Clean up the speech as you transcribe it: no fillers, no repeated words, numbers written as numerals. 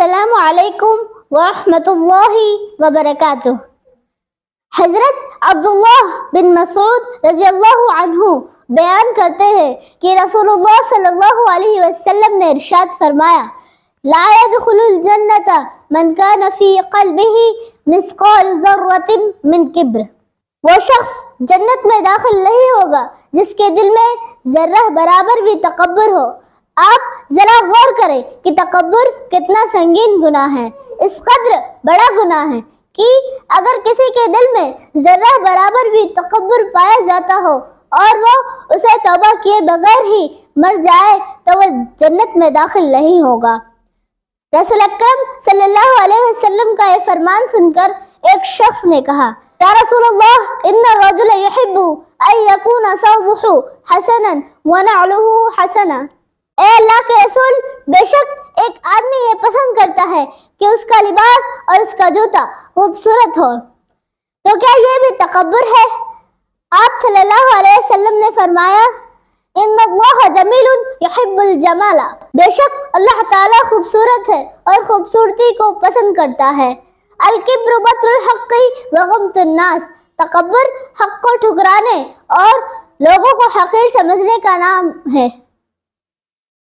السلام علیکم ورحمۃ اللہ وبرکاتہ۔ حضرت عبداللہ بن مسعود رضی اللہ عنہ بیان کرتے ہیں کہ رسول اللہ صلی اللہ علیہ وسلم نے ارشاد فرمایا، لا يدخل الجنة من كان في قلبه مثقال ذرة من کبر۔ وہ شخص جنت میں داخل نہیں ہوگا جس کے دل میں ذرہ برابر بھی تکبر ہو۔ آپ ذرا غور کریں کہ تکبر کتنا سنگین گناہ ہے۔ اس قدر بڑا گناہ ہے کہ اگر کسی کے دل میں ذرہ برابر بھی تکبر پایا جاتا ہو اور وہ اسے توبہ کیے بغیر ہی مر جائے تو وہ جنت میں داخل نہیں ہوگا۔ رسول اکرم صلی اللہ علیہ وسلم کا یہ فرمان سن کر ایک شخص نے کہا، یا رسول اللہ، ان الرجل يحب ان يكون ثوبه حسنا ونعله حسنا۔ اے اللہ کے رسول، بے شک ایک آدمی یہ پسند کرتا ہے کہ اس کا لباس اور اس کا جوتا خوبصورت ہو، تو کیا یہ بھی تکبر ہے؟ آپ صلی اللہ علیہ وسلم نے فرمایا، ان اللہ جمیل یحب الجمال۔ بے شک اللہ تعالیٰ خوبصورت ہے اور خوبصورتی کو پسند کرتا ہے۔ الکبر بطر الحق وغمط الناس۔ تکبر حق کو ٹھکرانے اور لوگوں کو حقیر سمجھنے کا نام ہے۔